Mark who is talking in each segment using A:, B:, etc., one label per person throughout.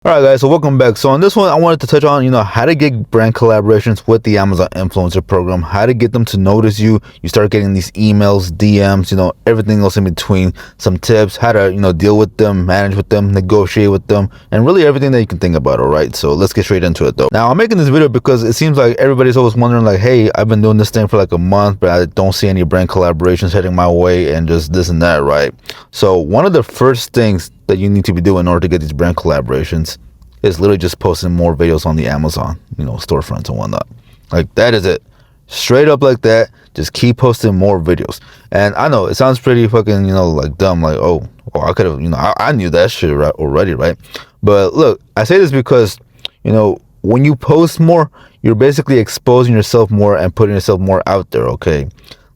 A: Alright guys, so welcome back. So on this one I wanted to touch on, how to get brand collaborations with the Amazon influencer program, how to get them to notice you. You start getting these emails, DMs, everything else in between, some tips, how to, deal with them, manage with them, negotiate with them, and really everything that you can think about. Alright, so let's get straight into it though. Now I'm making this video because it seems like everybody's always wondering like, hey, I've been doing this thing for like a month, but I don't see any brand collaborations heading my way and just this and that, right? So one of the first things that you need to be doing in order to get these brand collaborations is literally just posting more videos on the Amazon, storefronts and whatnot. Like that is it. Straight up like that. Just keep posting more videos. And I know it sounds pretty fucking, like dumb, like, oh, well, I could have, I knew that shit already, right? But look, I say this because, when you post more, you're basically exposing yourself more and putting yourself more out there, okay?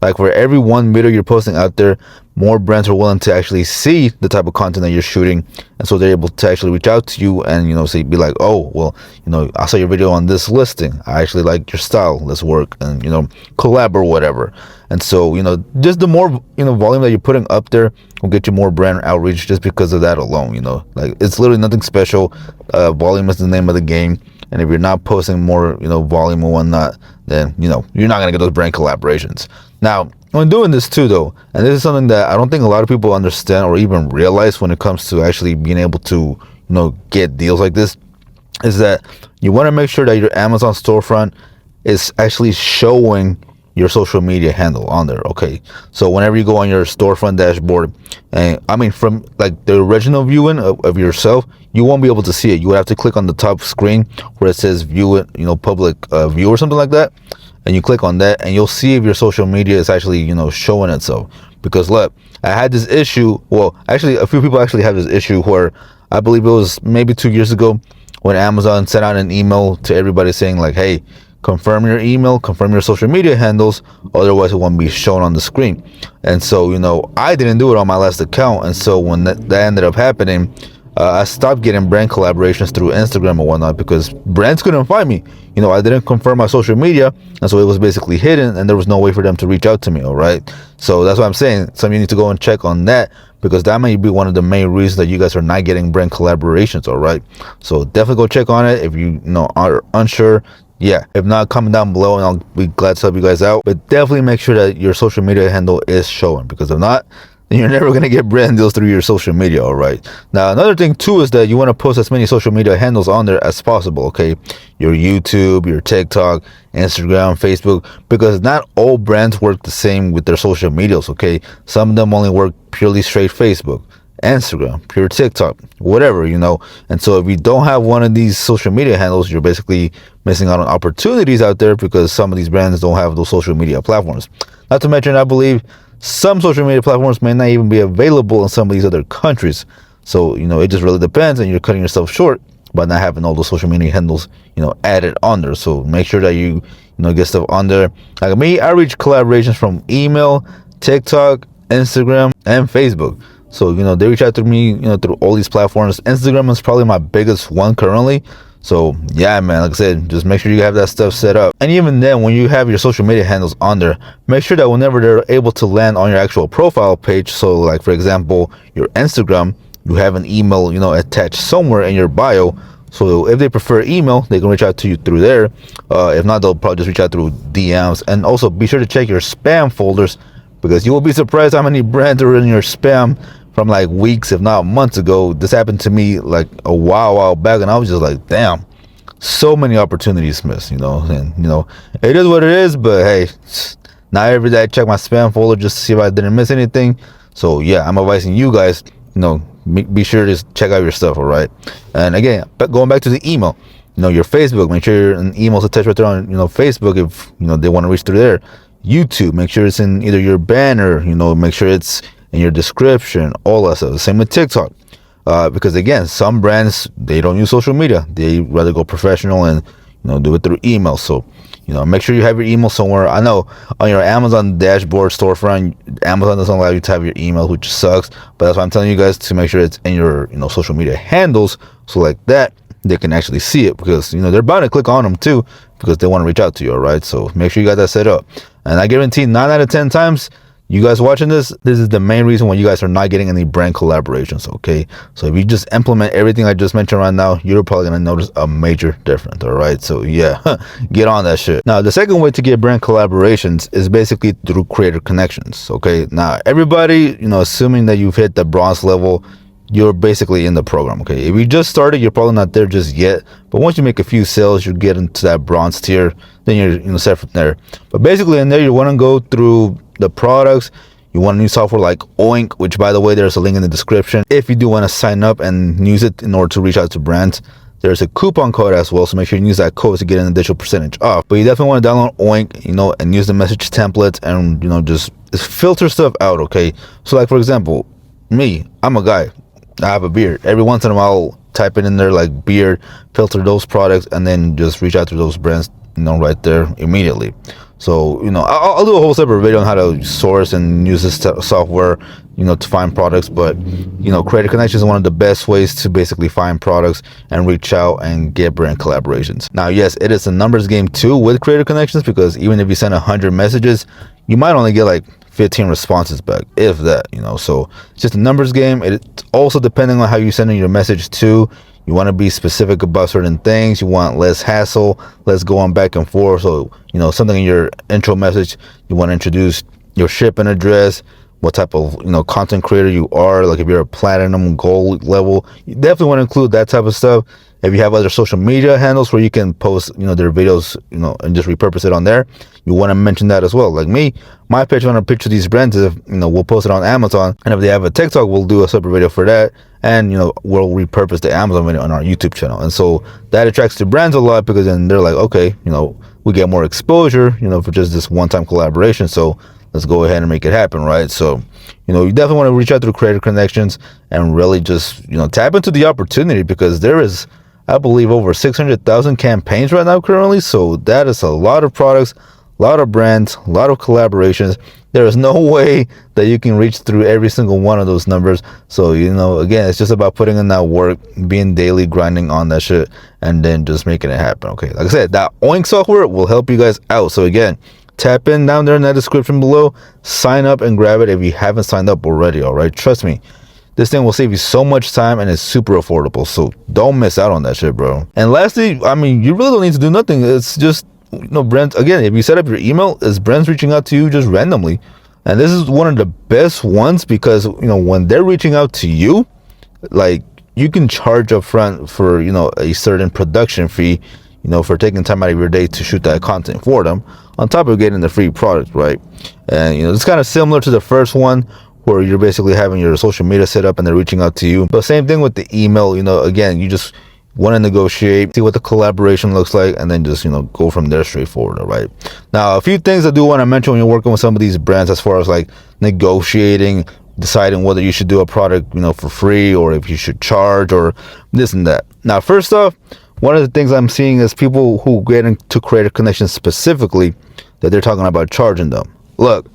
A: Like for every one video you're posting out there, more brands are willing to actually see the type of content that you're shooting, and so they're able to actually reach out to you and say, be like, oh well, I saw your video on this listing, I actually like your style, let's work and collab or whatever. And so just the more volume that you're putting up there will get you more brand outreach just because of that alone. Like it's literally nothing special. Volume is the name of the game, and if you're not posting more volume and whatnot, then you're not gonna get those brand collaborations. Now, when doing this too though, and this is something that I don't think a lot of people understand or even realize when it comes to actually being able to get deals like this, is that you want to make sure that your Amazon storefront is actually showing your social media handle on there. Okay, so whenever you go on your storefront dashboard, and I mean from like the original viewing of yourself, you won't be able to see it. You would have to click on the top screen where it says view it, public view or something like that, and you click on that and you'll see if your social media is actually showing itself. Because look, I had this issue, well actually a few people actually have this issue where I believe it was maybe 2 years ago when Amazon sent out an email to everybody saying like, hey, confirm your email, confirm your social media handles, otherwise it won't be shown on the screen. And so I didn't do it on my last account, and so when that ended up happening, I stopped getting brand collaborations through Instagram and whatnot because brands couldn't find me. I didn't confirm my social media, and so it was basically hidden, and there was no way for them to reach out to me. All right, so that's what I'm saying. Some of you need to go and check on that, because that may be one of the main reasons that you guys are not getting brand collaborations. All right, so definitely go check on it if you are unsure. Yeah, if not, comment down below and I'll be glad to help you guys out. But definitely make sure that your social media handle is showing, because if not, then you're never going to get brand deals through your social media. All right, now another thing too is that you want to post as many social media handles on there as possible. Okay, your YouTube, your TikTok, Instagram, Facebook, because not all brands work the same with their social medias. Okay, some of them only work purely straight Facebook, Instagram, pure TikTok, whatever, and so if you don't have one of these social media handles, you're basically missing out on opportunities out there, because some of these brands don't have those social media platforms. Not to mention, I believe some social media platforms may not even be available in some of these other countries. So it just really depends, and you're cutting yourself short by not having all those social media handles added on there. So make sure that you get stuff on there. Like me, I reach collaborations from email, TikTok, Instagram, and Facebook. So they reach out to me through all these platforms. Instagram is probably my biggest one currently. So yeah, man, like I said, just make sure you have that stuff set up. And even then, when you have your social media handles on there, make sure that whenever they're able to land on your actual profile page, so like for example your Instagram, you have an email attached somewhere in your bio. So if they prefer email, they can reach out to you through there. If not, they'll probably just reach out through DMs. And also be sure to check your spam folders, because you will be surprised how many brands are in your spam from like weeks, if not months ago. This happened to me like a while back, and I was just like, damn, so many opportunities missed, and it is what it is. But hey, not every day I check my spam folder just to see if I didn't miss anything. So yeah, I'm advising you guys, be sure to check out your stuff. All right, and again, going back to the email, your Facebook, make sure an email's attached right there on Facebook if they want to reach through there. YouTube, make sure it's in either your banner, make sure it's in your description, all that stuff. The same with TikTok, because again, some brands, they don't use social media, they rather go professional and do it through email. So make sure you have your email somewhere. I know on your Amazon dashboard storefront, Amazon doesn't allow you to have your email, which sucks, but that's why I'm telling you guys to make sure it's in your social media handles, so like that they can actually see it, because they're bound to click on them too, because they want to reach out to you. All right, so make sure you got that set up, and I guarantee 9 out of 10 times you guys watching this is the main reason why you guys are not getting any brand collaborations. Okay, so if you just implement everything I just mentioned right now, you're probably gonna notice a major difference. All right, so yeah, get on that shit. Now the second way to get brand collaborations is basically through creator connections. Okay, now everybody, assuming that you've hit the bronze level, you're basically in the program. Okay, if you just started, you're probably not there just yet, but once you make a few sales, you get into that bronze tier, then you're set from there. But basically in there, you want to go through the products. You want to use software like Oink, which by the way, there's a link in the description if you do want to sign up and use it in order to reach out to brands. There's a coupon code as well, so make sure you use that code to get an additional percentage off. But you definitely want to download Oink, and use the message templates and just filter stuff out. Okay, so like for example, me, I'm a guy, I have a beard. Every once in a while, I'll type it in there like beard, filter those products, and then just reach out to those brands, right there immediately. So, I'll do a whole separate video on how to source and use this software, to find products. But, creator connections is one of the best ways to basically find products and reach out and get brand collaborations. Now, yes, it is a numbers game too with creator connections, because even if you send 100 messages, you might only get like 15 responses back, if that, so it's just a numbers game. It's also depending on how you send in your message too. You want to be specific about certain things. You want less hassle, less going back and forth. So, something in your intro message, you want to introduce your shipping address, what type of, content creator you are. Like if you're a platinum, gold level, you definitely want to include that type of stuff. If you have other social media handles where you can post, their videos, and just repurpose it on there, you want to mention that as well. Like me, my picture on a picture of these brands is, we'll post it on Amazon. And if they have a TikTok, we'll do a separate video for that. And, we'll repurpose the Amazon video on our YouTube channel. And so that attracts the brands a lot, because then they're like, okay, we get more exposure, for just this one-time collaboration. So let's go ahead and make it happen, right? So, you definitely want to reach out through creator connections and really just, tap into the opportunity, because there is, I believe, over 600,000 campaigns right now currently. So that is a lot of products, a lot of brands, a lot of collaborations. There is no way that you can reach through every single one of those numbers. So, again, it's just about putting in that work, being daily, grinding on that shit, and then just making it happen. Okay, like I said, that Oink software will help you guys out. So again, tap in down there in that description below, sign up and grab it if you haven't signed up already. All right, trust me, this thing will save you so much time, and it's super affordable. So don't miss out on that shit, bro. And lastly, you really don't need to do nothing. It's just, brands, again, if you set up your email, it's brands reaching out to you just randomly. And this is one of the best ones, because, when they're reaching out to you, like, you can charge up front for, a certain production fee, for taking time out of your day to shoot that content for them, on top of getting the free product, right? And, it's kind of similar to the first one, where you're basically having your social media set up and they're reaching out to you. But same thing with the email, again, you just want to negotiate, see what the collaboration looks like, and then just, go from there straightforward. All right. Now, a few things I do want to mention when you're working with some of these brands, as far as like negotiating, deciding whether you should do a product, for free, or if you should charge, or this and that. Now, first off, one of the things I'm seeing is people who get into creator connections specifically, that they're talking about charging them. Look,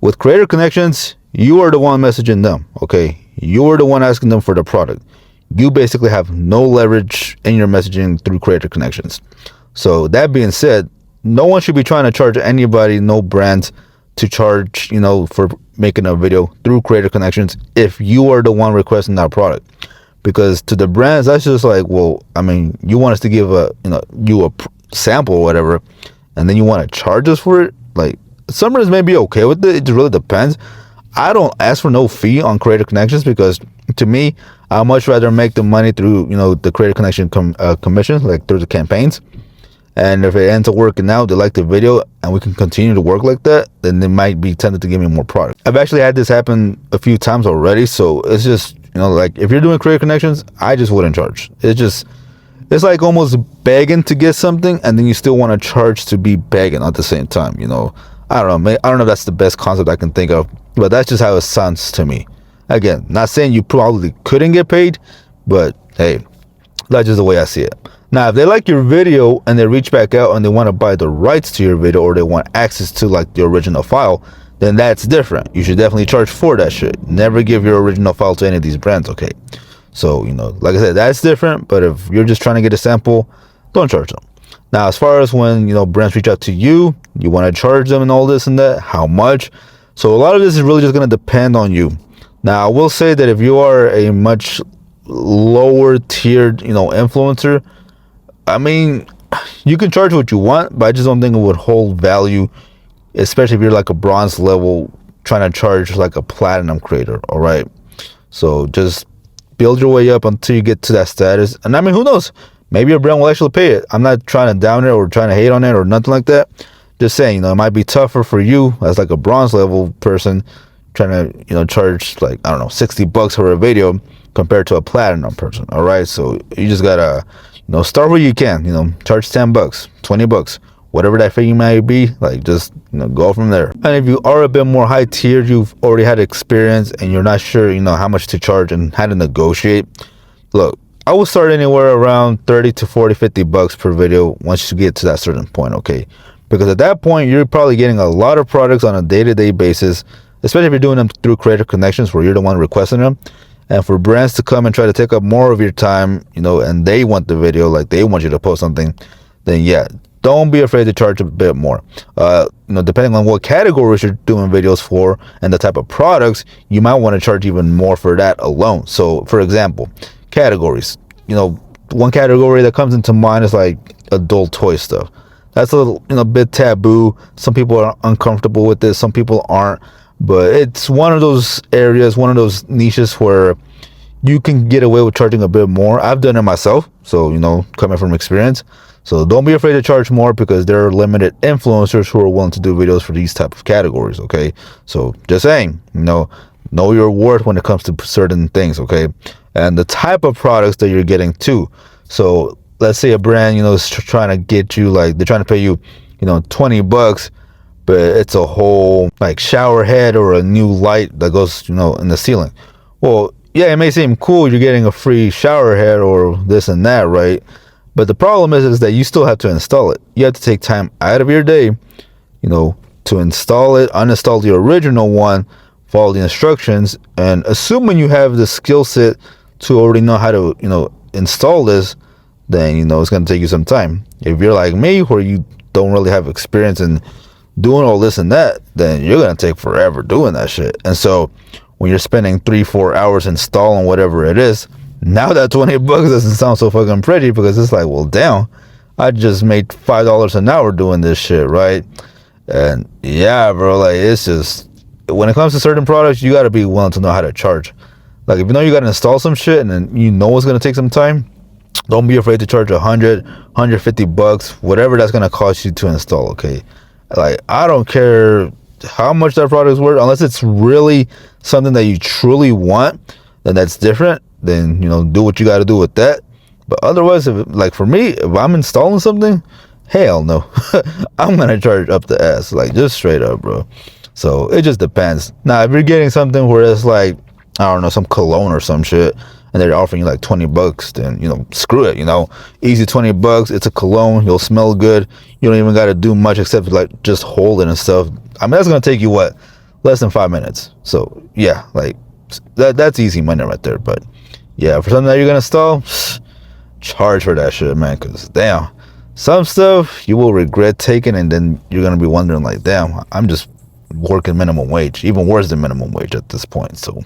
A: with creator connections, you are the one messaging them. Okay, you're the one asking them for the product. You basically have no leverage in your messaging through creator connections. So that being said, no one should be trying to charge anybody, no brands, to charge, for making a video through creator connections if you are the one requesting that product. Because to the brands, that's just like, well, you want us to give you a sample or whatever, and then you want to charge us for it. Like, some brands may be okay with it. It just really depends. I don't ask for no fee on creator connections, because to me, I'd much rather make the money through, the creator connection commissions, like through the campaigns. And if it ends up working out, they like the video, and we can continue to work like that, then they might be tempted to give me more product. I've actually had this happen a few times already. So it's just, like, if you're doing creator connections, I just wouldn't charge. It's like almost begging to get something, and then you still want to charge to be begging at the same time. I don't know. I don't know if that's the best concept I can think of, but that's just how it sounds to me. Again, not saying you probably couldn't get paid, but hey, that's just the way I see it. Now, if they like your video and they reach back out and they want to buy the rights to your video, or they want access to like the original file, then that's different. You should definitely charge for that shit. Never give your original file to any of these brands, okay? So, like I said, that's different. But if you're just trying to get a sample, don't charge them. Now, as far as when, brands reach out to you, you want to charge them and all this and that, how much? So a lot of this is really just going to depend on you. Now, I will say that if you are a much lower tiered, influencer, I mean, you can charge what you want, but I just don't think it would hold value, especially if you're like a bronze level trying to charge like a platinum creator. All right. So just build your way up until you get to that status. And I mean, who knows? Maybe your brand will actually pay it. I'm not trying to down it or trying to hate on it or nothing like that. Just saying, it might be tougher for you as like a bronze level person trying to, charge like, I don't know, $60 for a video compared to a platinum person. All right. So you just gotta, start where you can, charge $10, $20, whatever that fee might be, like just, go from there. And if you are a bit more high tiered, you've already had experience and you're not sure, how much to charge and how to negotiate. Look, I will start anywhere around 30 to 40, $50 per video once you get to that certain point. Okay. Because at that point, you're probably getting a lot of products on a day-to-day basis, especially if you're doing them through creator connections where you're the one requesting them. And for brands to come and try to take up more of your time, and they want the video, like they want you to post something, then yeah, don't be afraid to charge a bit more. Depending on what categories you're doing videos for and the type of products, you might want to charge even more for that alone. So for example, categories, one category that comes into mind is like adult toy stuff. That's a little, bit taboo. Some people are uncomfortable with this. Some people aren't. But it's one of those areas, one of those niches where you can get away with charging a bit more. I've done it myself. So, coming from experience. So don't be afraid to charge more because there are limited influencers who are willing to do videos for these type of categories. Okay. So just saying, know your worth when it comes to certain things. Okay. And the type of products that you're getting too. So let's say a brand, is trying to get you, like they're trying to pay you, $20, but it's a whole like shower head or a new light that goes, in the ceiling. Well, yeah, it may seem cool. You're getting a free shower head or this and that, right? But the problem is that you still have to install it. You have to take time out of your day, to install it, uninstall the original one, follow the instructions, and assuming you have the skill set to already know how to, install this, then it's going to take you some time. If you're like me, where you don't really have experience in doing all this and that, then you're going to take forever doing that shit. And so when you're spending 3-4 hours installing whatever it is, now that $20 doesn't sound so fucking pretty, because it's like, well, damn, I just made $5 an hour doing this shit, right? And yeah, bro, like it's just, when it comes to certain products, you got to be willing to know how to charge. Like if you know you got to install some shit and then it's going to take some time, don't be afraid to charge $100, $150, whatever that's going to cost you to install. Okay. Like, I don't care how much that product is worth, unless it's really something that you truly want, then that's different. Then, do what you got to do with that. But otherwise, like for me, if I'm installing something, hell no, I'm going to charge up the ass, like just straight up, bro. So it just depends. Now, if you're getting something where it's like, I don't know, some cologne or some shit, and they're offering you like $20, then, screw it, easy $20. It's a cologne. You'll smell good. You don't even got to do much except like just hold it and stuff. I mean, that's going to take you less than 5 minutes. So yeah, like that's easy money right there. But yeah, for something that you're going to install, charge for that shit, man. Cause damn, some stuff you will regret taking. And then you're going to be wondering like, damn, I'm just working minimum wage, even worse than minimum wage at this point. So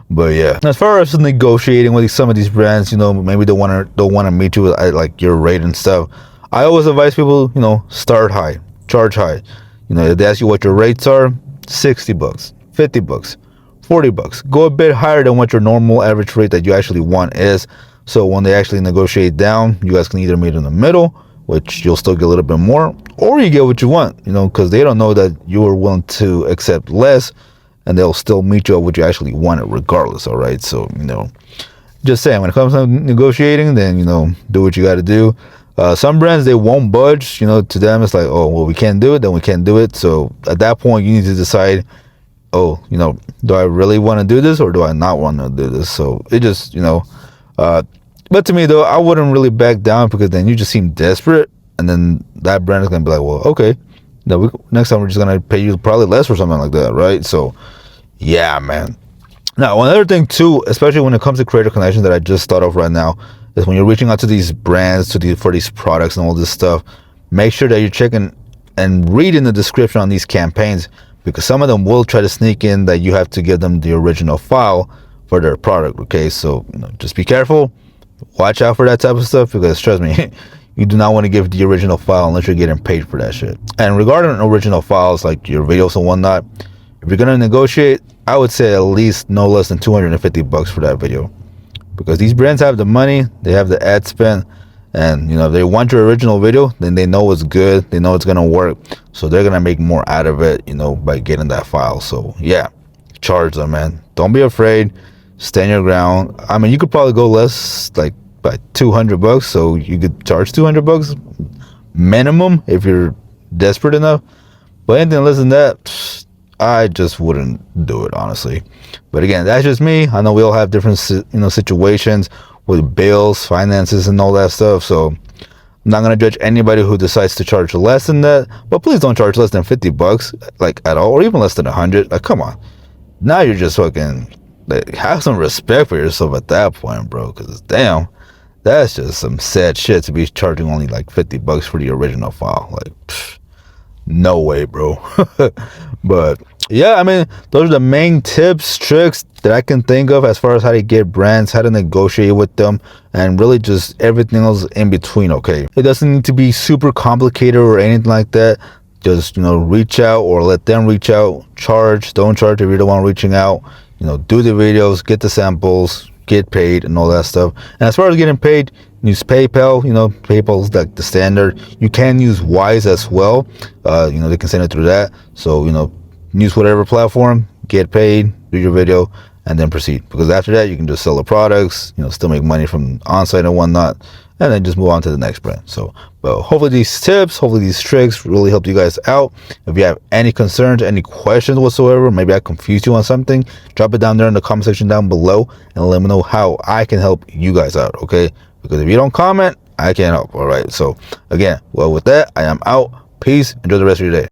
A: but yeah, as far as negotiating with some of these brands, maybe they don't want to meet you with like your rate and stuff, I always advise people, start high, charge high. If they ask you what your rates are, $60, $50, $40, go a bit higher than what your normal average rate that you actually want is. So when they actually negotiate down, you guys can either meet in the middle, which you'll still get a little bit more, or you get what you want, because they don't know that you are willing to accept less, and they'll still meet you at what you actually want regardless. All right. So, just saying, when it comes to negotiating, then, do what you got to do. Some brands, they won't budge, to them, it's like, oh, well, we can't do it, then we can't do it. So at that point, you need to decide, oh, do I really want to do this or do I not want to do this? So it just, but to me, though, I wouldn't really back down, because then you just seem desperate. And then that brand is going to be like, well, okay, next time we're just going to pay you probably less or something like that, right? So, yeah, man. Now, another thing, too, especially when it comes to creator connections that I just thought of right now, is when you're reaching out to these brands for these products and all this stuff, make sure that you're checking and reading the description on these campaigns. because some of them will try to sneak in that you have to give them the original file for their product. Okay, so just be careful, watch out for that type of stuff, because trust me, you do not want to give the original file unless you're getting paid for that shit. And regarding original files like your videos and whatnot, if you're gonna negotiate, I would say at least no less than $250 for that video, because these brands have the money, they have the ad spend, and if they want your original video, then they know it's good, they know it's gonna work, so they're gonna make more out of it, by getting that file. So yeah, charge them, man. Don't be afraid, stand your ground. I mean, you could probably go less, like by $200, so you could charge $200 minimum if you're desperate enough. But anything less than that, I just wouldn't do it, honestly. But again, that's just me. I know we all have different situations with bills, finances, and all that stuff, so I'm not gonna judge anybody who decides to charge less than that. But please don't charge less than $50, like, at all, or even less than 100. Like, come on, now you're just fucking, like, have some respect for yourself at that point, bro, because damn, that's just some sad shit to be charging only like $50 for the original file. Like, no way, bro. But yeah, I mean, those are the main tips, tricks that I can think of as far as how to get brands, how to negotiate with them, and really just everything else in between. Okay, it doesn't need to be super complicated or anything like that. Just reach out, or let them reach out. Charge, don't charge if you're the one reaching out. Do the videos, get the samples, get paid, and all that stuff. And as far as getting paid, use PayPal. PayPal's like the standard. You can use Wise as well. They can send it through that. So use whatever platform, get paid, do your video, and then proceed. Because after that, you can just sell the products, still make money from on-site and whatnot, and then just move on to the next brand. So, but hopefully these tips, hopefully these tricks really helped you guys out. If you have any concerns, any questions whatsoever, maybe I confused you on something, drop it down there in the comment section down below and let me know how I can help you guys out, okay? Because if you don't comment, I can't help, all right? So again, well, with that, I am out. Peace. Enjoy the rest of your day.